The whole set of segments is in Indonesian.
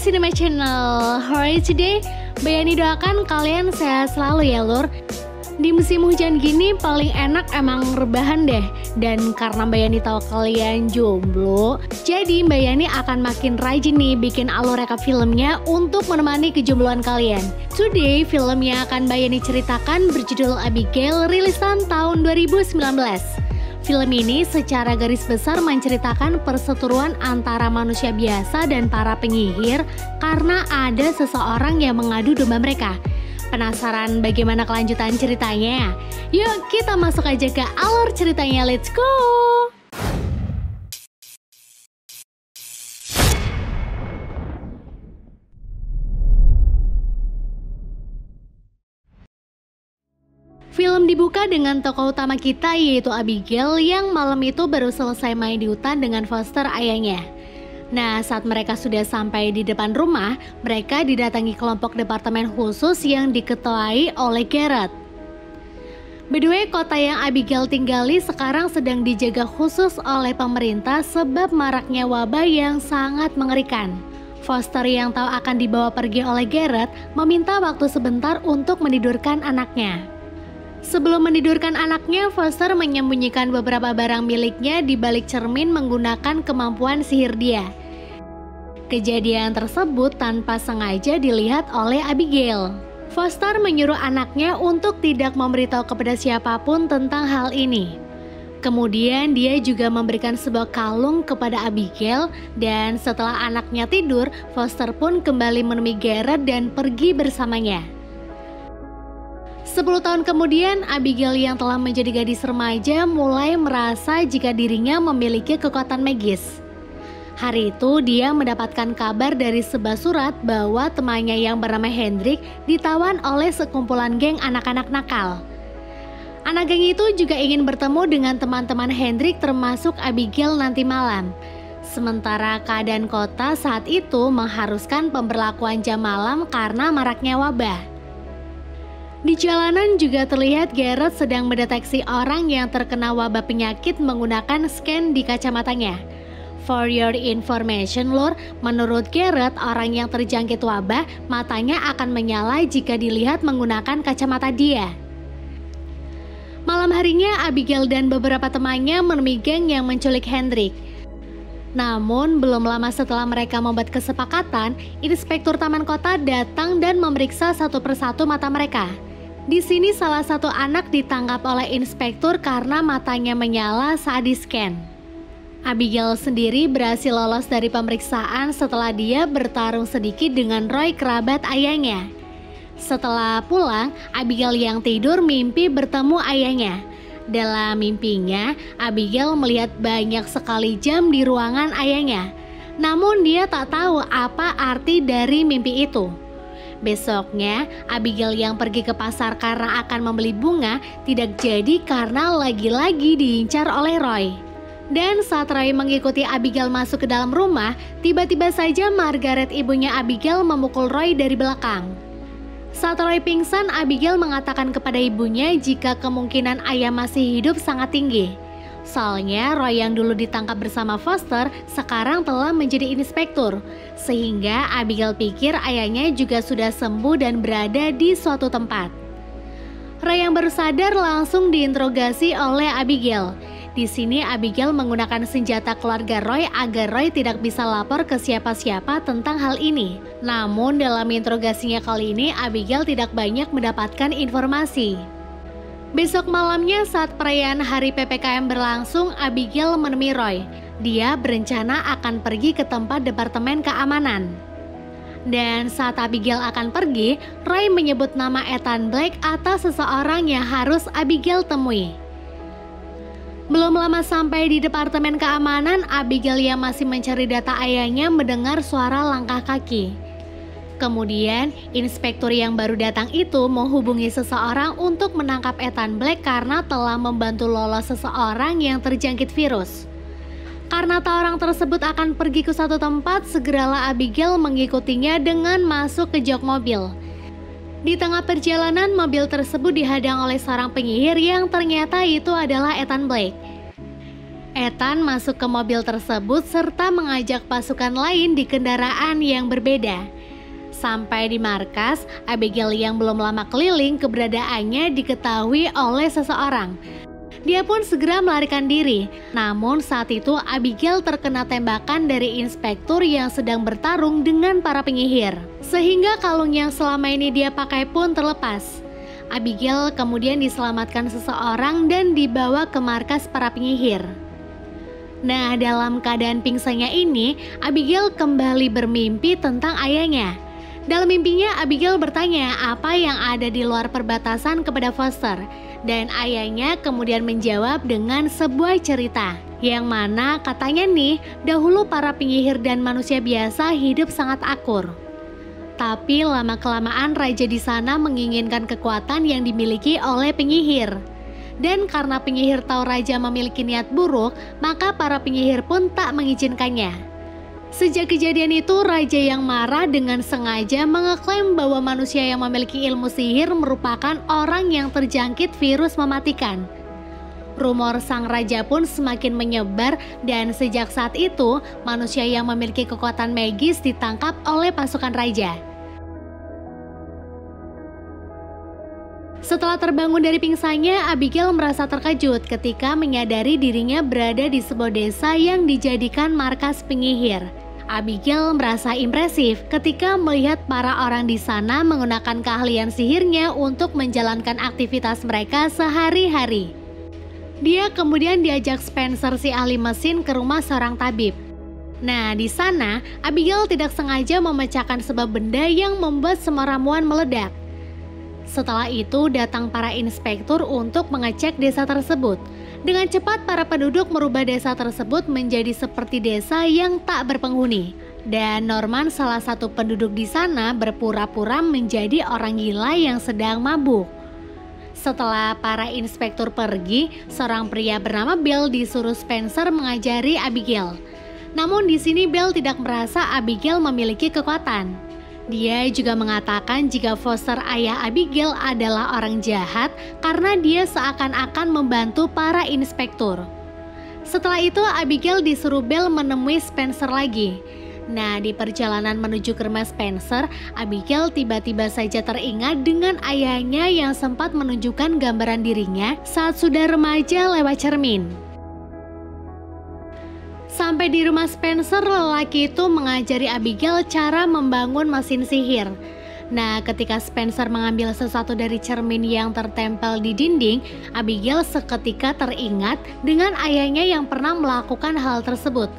Cinema Channel. Alright, today Bayani doakan kalian sehat selalu ya lur. Di musim hujan gini paling enak emang rebahan deh. Dan karena Mbak Yani tahu kalian jomblo, jadi Mbak Yani akan makin rajin nih bikin alur rekap filmnya untuk menemani kejombloan kalian. Today film yang akan Mbak Yani ceritakan berjudul Abigail, rilisan tahun 2019. Film ini secara garis besar menceritakan perseteruan antara manusia biasa dan para penyihir karena ada seseorang yang mengadu domba mereka. Penasaran bagaimana kelanjutan ceritanya? Yuk kita masuk aja ke alur ceritanya, let's go! Film dibuka dengan tokoh utama kita yaitu Abigail yang malam itu baru selesai main di hutan dengan Foster ayahnya. Nah, saat mereka sudah sampai di depan rumah, mereka didatangi kelompok departemen khusus yang diketuai oleh Garrett. By the way, kota yang Abigail tinggali sekarang sedang dijaga khusus oleh pemerintah sebab maraknya wabah yang sangat mengerikan. Foster yang tahu akan dibawa pergi oleh Garrett meminta waktu sebentar untuk menidurkan anaknya. Sebelum menidurkan anaknya, Foster menyembunyikan beberapa barang miliknya di balik cermin menggunakan kemampuan sihir dia. Kejadian tersebut tanpa sengaja dilihat oleh Abigail. Foster menyuruh anaknya untuk tidak memberitahu kepada siapapun tentang hal ini. Kemudian dia juga memberikan sebuah kalung kepada Abigail dan setelah anaknya tidur, Foster pun kembali menemui Garrett dan pergi bersamanya. 10 tahun kemudian, Abigail yang telah menjadi gadis remaja mulai merasa jika dirinya memiliki kekuatan magis. Hari itu dia mendapatkan kabar dari sebuah surat bahwa temannya yang bernama Hendrik ditawan oleh sekumpulan geng anak-anak nakal. Anak geng itu juga ingin bertemu dengan teman-teman Hendrik termasuk Abigail nanti malam. Sementara keadaan kota saat itu mengharuskan pemberlakuan jam malam karena maraknya wabah. Di jalanan juga terlihat Garrett sedang mendeteksi orang yang terkena wabah penyakit menggunakan scan di kacamatanya. For your information lur, menurut Garrett orang yang terjangkit wabah matanya akan menyala jika dilihat menggunakan kacamata dia. Malam harinya Abigail dan beberapa temannya menemui geng yang menculik Hendrik. Namun belum lama setelah mereka membuat kesepakatan, inspektur taman kota datang dan memeriksa satu persatu mata mereka. Di sini salah satu anak ditangkap oleh inspektur karena matanya menyala saat di-scan. Abigail sendiri berhasil lolos dari pemeriksaan setelah dia bertarung sedikit dengan Roy, kerabat ayahnya. Setelah pulang, Abigail yang tidur mimpi bertemu ayahnya. Dalam mimpinya, Abigail melihat banyak sekali jam di ruangan ayahnya. Namun dia tak tahu apa arti dari mimpi itu. Besoknya, Abigail yang pergi ke pasar karena akan membeli bunga tidak jadi karena lagi-lagi diincar oleh Roy. Dan saat Roy mengikuti Abigail masuk ke dalam rumah, tiba-tiba saja Margaret, ibunya Abigail, memukul Roy dari belakang. Saat Roy pingsan, Abigail mengatakan kepada ibunya jika kemungkinan ayah masih hidup sangat tinggi. Soalnya Roy yang dulu ditangkap bersama Foster sekarang telah menjadi inspektur, sehingga Abigail pikir ayahnya juga sudah sembuh dan berada di suatu tempat. Roy yang baru sadar langsung diinterogasi oleh Abigail. Di sini Abigail menggunakan senjata keluarga Roy agar Roy tidak bisa lapor ke siapa-siapa tentang hal ini. Namun dalam interogasinya kali ini Abigail tidak banyak mendapatkan informasi. Besok malamnya saat perayaan hari PPKM berlangsung, Abigail menemui Roy. Dia berencana akan pergi ke tempat departemen keamanan. Dan saat Abigail akan pergi, Roy menyebut nama Ethan Blake atas seseorang yang harus Abigail temui. Belum lama sampai di departemen keamanan, Abigail yang masih mencari data ayahnya mendengar suara langkah kaki. Kemudian, inspektur yang baru datang itu menghubungi seseorang untuk menangkap Ethan Blake karena telah membantu lolos seseorang yang terjangkit virus. Karena tahu orang tersebut akan pergi ke satu tempat, segeralah Abigail mengikutinya dengan masuk ke jok mobil. Di tengah perjalanan, mobil tersebut dihadang oleh seorang penyihir yang ternyata itu adalah Ethan Blake. Ethan masuk ke mobil tersebut serta mengajak pasukan lain di kendaraan yang berbeda. Sampai di markas, Abigail yang belum lama keliling keberadaannya diketahui oleh seseorang. Dia pun segera melarikan diri. Namun saat itu Abigail terkena tembakan dari inspektur yang sedang bertarung dengan para penyihir. Sehingga kalung yang selama ini dia pakai pun terlepas. Abigail kemudian diselamatkan seseorang dan dibawa ke markas para penyihir. Nah, dalam keadaan pingsannya ini, Abigail kembali bermimpi tentang ayahnya. Dalam mimpinya, Abigail bertanya apa yang ada di luar perbatasan kepada Foster. Dan ayahnya kemudian menjawab dengan sebuah cerita. Yang mana katanya nih, dahulu para penyihir dan manusia biasa hidup sangat akur. Tapi lama-kelamaan raja di sana menginginkan kekuatan yang dimiliki oleh penyihir. Dan karena penyihir tahu raja memiliki niat buruk, maka para penyihir pun tak mengizinkannya. Sejak kejadian itu, raja yang marah dengan sengaja mengeklaim bahwa manusia yang memiliki ilmu sihir merupakan orang yang terjangkit virus mematikan. Rumor sang raja pun semakin menyebar dan sejak saat itu, manusia yang memiliki kekuatan magis ditangkap oleh pasukan raja. Setelah terbangun dari pingsannya, Abigail merasa terkejut ketika menyadari dirinya berada di sebuah desa yang dijadikan markas penyihir. Abigail merasa impresif ketika melihat para orang di sana menggunakan keahlian sihirnya untuk menjalankan aktivitas mereka sehari-hari. Dia kemudian diajak Spencer si ahli mesin ke rumah seorang tabib. Nah, di sana Abigail tidak sengaja memecahkan sebuah benda yang membuat semua ramuan meledak. Setelah itu datang para inspektur untuk mengecek desa tersebut. Dengan cepat para penduduk merubah desa tersebut menjadi seperti desa yang tak berpenghuni. Dan Norman, salah satu penduduk di sana, berpura-pura menjadi orang gila yang sedang mabuk. Setelah para inspektur pergi, seorang pria bernama Bill disuruh Spencer mengajari Abigail. Namun di sini Bill tidak merasa Abigail memiliki kekuatan. Dia juga mengatakan jika Foster ayah Abigail adalah orang jahat karena dia seakan-akan membantu para inspektur. Setelah itu Abigail disuruh Bill menemui Spencer lagi. Nah, di perjalanan menuju ke rumah Spencer, Abigail tiba-tiba saja teringat dengan ayahnya yang sempat menunjukkan gambaran dirinya saat sudah remaja lewat cermin. Sampai di rumah Spencer, lelaki itu mengajari Abigail cara membangun mesin sihir. Nah, ketika Spencer mengambil sesuatu dari cermin yang tertempel di dinding, Abigail seketika teringat dengan ayahnya yang pernah melakukan hal tersebut.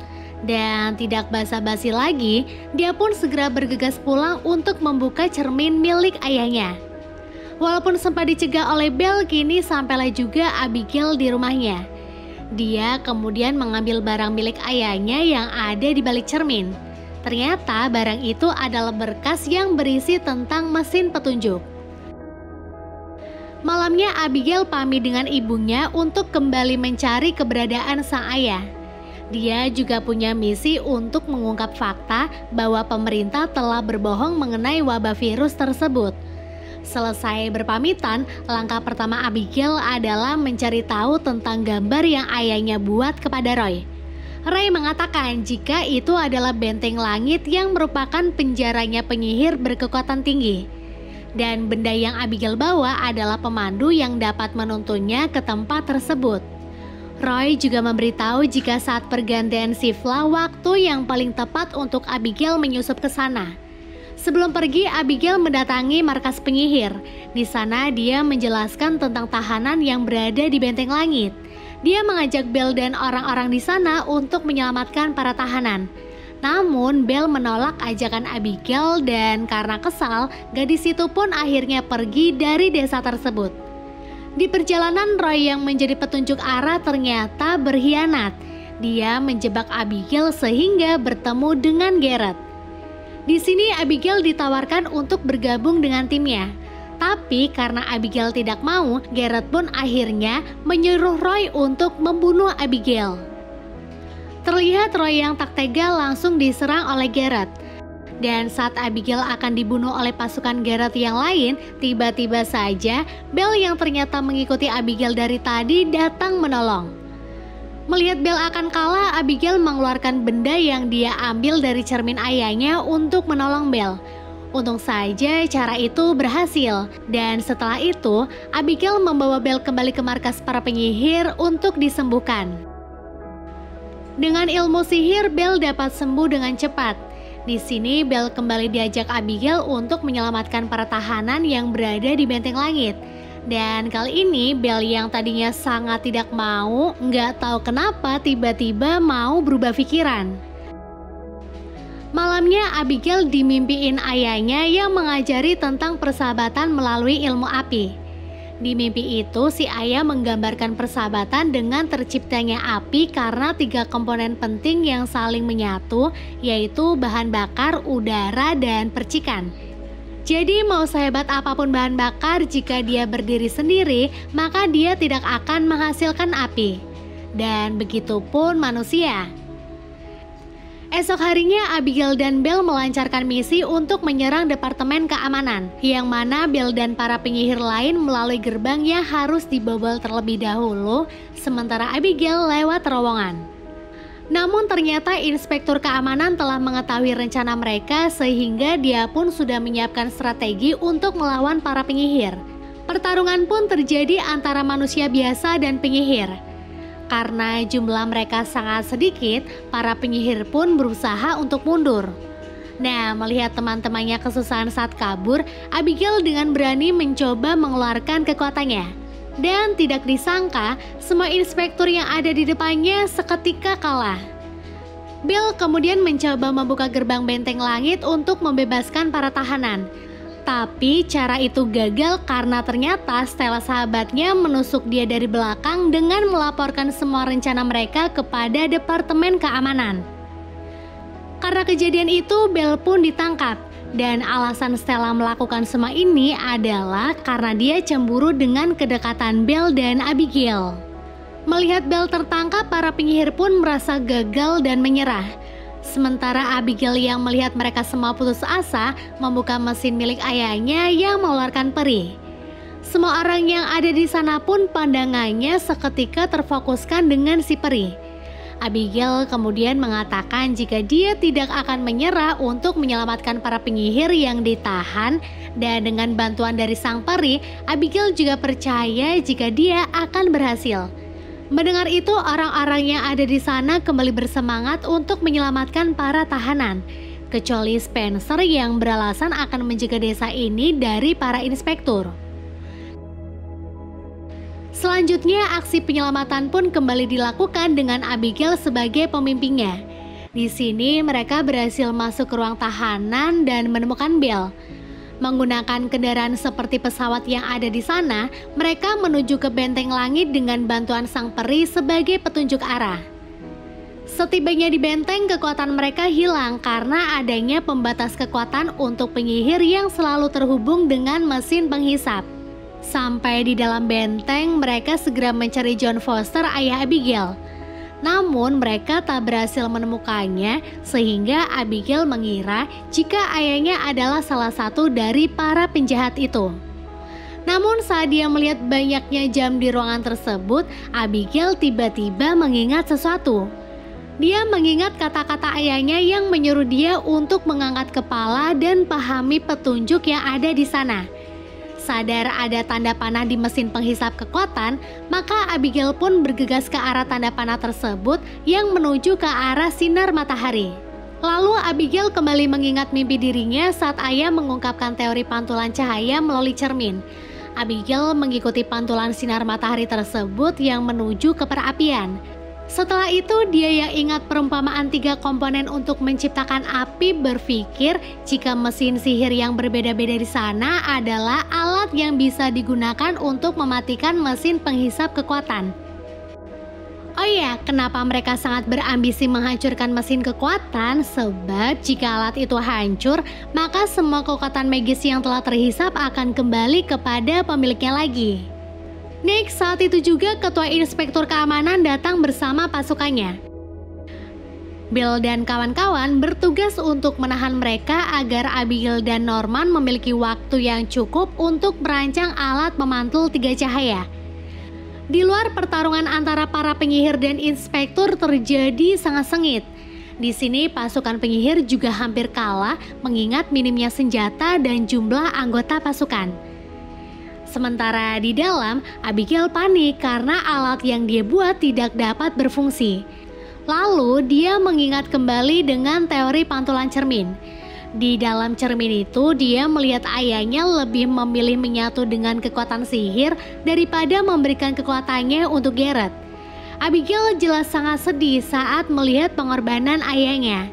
Dan tidak basa-basi lagi, dia pun segera bergegas pulang untuk membuka cermin milik ayahnya. Walaupun sempat dicegah oleh Bill, kini sampailah juga Abigail di rumahnya. Dia kemudian mengambil barang milik ayahnya yang ada di balik cermin. Ternyata barang itu adalah berkas yang berisi tentang mesin petunjuk. Malamnya Abigail pamit dengan ibunya untuk kembali mencari keberadaan sang ayah. Dia juga punya misi untuk mengungkap fakta bahwa pemerintah telah berbohong mengenai wabah virus tersebut. Selesai berpamitan, langkah pertama Abigail adalah mencari tahu tentang gambar yang ayahnya buat kepada Roy. Roy mengatakan jika itu adalah benteng langit yang merupakan penjaranya penyihir berkekuatan tinggi. Dan benda yang Abigail bawa adalah pemandu yang dapat menuntunnya ke tempat tersebut. Roy juga memberitahu jika saat pergantian shiftlah waktu yang paling tepat untuk Abigail menyusup ke sana. Sebelum pergi, Abigail mendatangi markas penyihir. Di sana dia menjelaskan tentang tahanan yang berada di benteng langit. Dia mengajak Belle dan orang-orang di sana untuk menyelamatkan para tahanan. Namun Belle menolak ajakan Abigail dan karena kesal, gadis itu pun akhirnya pergi dari desa tersebut. Di perjalanan, Roy yang menjadi petunjuk arah ternyata berkhianat. Dia menjebak Abigail sehingga bertemu dengan Garrett. Di sini Abigail ditawarkan untuk bergabung dengan timnya. Tapi karena Abigail tidak mau, Garrett pun akhirnya menyuruh Roy untuk membunuh Abigail. Terlihat Roy yang tak tega langsung diserang oleh Garrett. Dan saat Abigail akan dibunuh oleh pasukan Garrett yang lain, tiba-tiba saja Belle yang ternyata mengikuti Abigail dari tadi datang menolong. Melihat Bel akan kalah, Abigail mengeluarkan benda yang dia ambil dari cermin ayahnya untuk menolong Bel. Untung saja cara itu berhasil, dan setelah itu Abigail membawa Bel kembali ke markas para penyihir untuk disembuhkan. Dengan ilmu sihir, Bel dapat sembuh dengan cepat. Di sini Bel kembali diajak Abigail untuk menyelamatkan para tahanan yang berada di Benteng Langit. Dan kali ini Bel yang tadinya sangat tidak mau, nggak tahu kenapa tiba-tiba mau berubah pikiran. Malamnya Abigail dimimpiin ayahnya yang mengajari tentang persahabatan melalui ilmu api. Di mimpi itu si ayah menggambarkan persahabatan dengan terciptanya api karena 3 komponen penting yang saling menyatu, yaitu bahan bakar, udara, dan percikan. Jadi mau sehebat apapun bahan bakar, jika dia berdiri sendiri, maka dia tidak akan menghasilkan api. Dan begitupun manusia. Esok harinya Abigail dan Bel melancarkan misi untuk menyerang Departemen Keamanan, yang mana Bel dan para penyihir lain melalui gerbang yang harus dibobol terlebih dahulu, sementara Abigail lewat terowongan. Namun ternyata Inspektur Keamanan telah mengetahui rencana mereka sehingga dia pun sudah menyiapkan strategi untuk melawan para penyihir. Pertarungan pun terjadi antara manusia biasa dan penyihir. Karena jumlah mereka sangat sedikit, para penyihir pun berusaha untuk mundur. Nah, melihat teman-temannya kesusahan saat kabur, Abigail dengan berani mencoba mengeluarkan kekuatannya. Dan tidak disangka, semua inspektur yang ada di depannya seketika kalah. Bel kemudian mencoba membuka gerbang Benteng Langit untuk membebaskan para tahanan. Tapi cara itu gagal karena ternyata Stella sahabatnya menusuk dia dari belakang dengan melaporkan semua rencana mereka kepada Departemen Keamanan. Karena kejadian itu, Bel pun ditangkap. Dan alasan Stella melakukan semua ini adalah karena dia cemburu dengan kedekatan Bel dan Abigail. Melihat Bel tertangkap, para penyihir pun merasa gagal dan menyerah. Sementara Abigail yang melihat mereka semua putus asa, membuka mesin milik ayahnya yang mengeluarkan peri. Semua orang yang ada di sana pun pandangannya seketika terfokuskan dengan si peri. Abigail kemudian mengatakan jika dia tidak akan menyerah untuk menyelamatkan para penyihir yang ditahan, dan dengan bantuan dari sang peri, Abigail juga percaya jika dia akan berhasil. Mendengar itu, orang-orang yang ada di sana kembali bersemangat untuk menyelamatkan para tahanan, kecuali Spencer yang beralasan akan menjaga desa ini dari para inspektur. Selanjutnya, aksi penyelamatan pun kembali dilakukan dengan Abigail sebagai pemimpinnya. Di sini mereka berhasil masuk ke ruang tahanan dan menemukan Bel. Menggunakan kendaraan seperti pesawat yang ada di sana, mereka menuju ke Benteng Langit dengan bantuan sang peri sebagai petunjuk arah. Setibanya di benteng, kekuatan mereka hilang karena adanya pembatas kekuatan untuk penyihir yang selalu terhubung dengan mesin penghisap. Sampai di dalam benteng, mereka segera mencari John Foster, ayah Abigail. Namun mereka tak berhasil menemukannya, sehingga Abigail mengira jika ayahnya adalah salah satu dari para penjahat itu. Namun saat dia melihat banyaknya jam di ruangan tersebut, Abigail tiba-tiba mengingat sesuatu. Dia mengingat kata-kata ayahnya yang menyuruh dia untuk mengangkat kepala dan pahami petunjuk yang ada di sana. Sadar ada tanda panah di mesin penghisap kekuatan, maka Abigail pun bergegas ke arah tanda panah tersebut yang menuju ke arah sinar matahari. Lalu Abigail kembali mengingat mimpi dirinya saat ayah mengungkapkan teori pantulan cahaya melalui cermin. Abigail mengikuti pantulan sinar matahari tersebut yang menuju ke perapian. Setelah itu, dia yang ingat perumpamaan 3 komponen untuk menciptakan api berpikir jika mesin sihir yang berbeda-beda di sana adalah alat yang bisa digunakan untuk mematikan mesin penghisap kekuatan. Oh ya, kenapa mereka sangat berambisi menghancurkan mesin kekuatan? Sebab jika alat itu hancur, maka semua kekuatan magis yang telah terhisap akan kembali kepada pemiliknya lagi. Next, saat itu juga Ketua Inspektur Keamanan datang bersama pasukannya. Bel dan kawan-kawan bertugas untuk menahan mereka agar Abigail dan Norman memiliki waktu yang cukup untuk merancang alat pemantul 3 cahaya. Di luar, pertarungan antara para penyihir dan inspektur terjadi sangat sengit. Di sini pasukan penyihir juga hampir kalah mengingat minimnya senjata dan jumlah anggota pasukan. Sementara di dalam, Abigail panik karena alat yang dia buat tidak dapat berfungsi. Lalu dia mengingat kembali dengan teori pantulan cermin. Di dalam cermin itu dia melihat ayahnya lebih memilih menyatu dengan kekuatan sihir daripada memberikan kekuatannya untuk Garrett. Abigail jelas sangat sedih saat melihat pengorbanan ayahnya.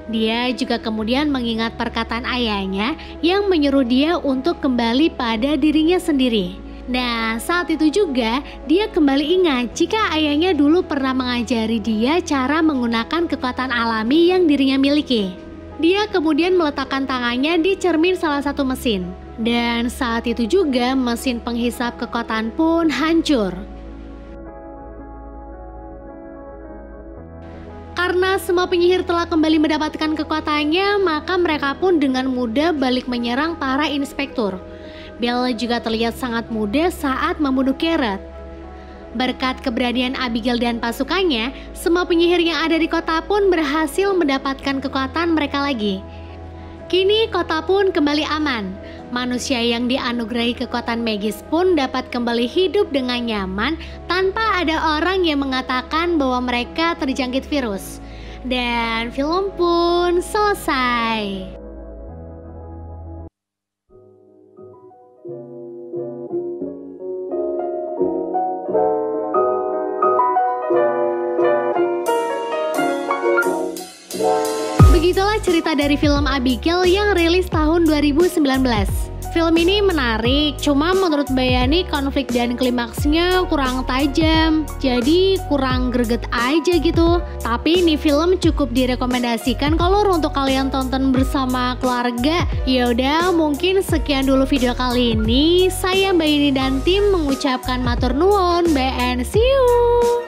Dia juga kemudian mengingat perkataan ayahnya yang menyuruh dia untuk kembali pada dirinya sendiri. Nah, saat itu juga dia kembali ingat jika ayahnya dulu pernah mengajari dia cara menggunakan kekuatan alami yang dirinya miliki. Dia kemudian meletakkan tangannya di cermin salah satu mesin. Dan saat itu juga mesin penghisap kekuatan pun hancur. Karena semua penyihir telah kembali mendapatkan kekuatannya, maka mereka pun dengan mudah balik menyerang para inspektur. Bella juga terlihat sangat mudah saat membunuh Garrett. Berkat keberanian Abigail dan pasukannya, semua penyihir yang ada di kota pun berhasil mendapatkan kekuatan mereka lagi. Kini kota pun kembali aman. Manusia yang dianugerahi kekuatan magis pun dapat kembali hidup dengan nyaman tanpa ada orang yang mengatakan bahwa mereka terjangkit virus. Dan film pun selesai. Begitulah cerita dari film Abigail yang rilis tahun 2019. Film ini menarik, cuma menurut Mbak Yani konflik dan klimaksnya kurang tajam, jadi kurang greget aja gitu. Tapi ini film cukup direkomendasikan kalau untuk kalian tonton bersama keluarga. Yaudah, mungkin sekian dulu video kali ini. Saya Mbak Yani dan tim mengucapkan matur nuwun, and see you.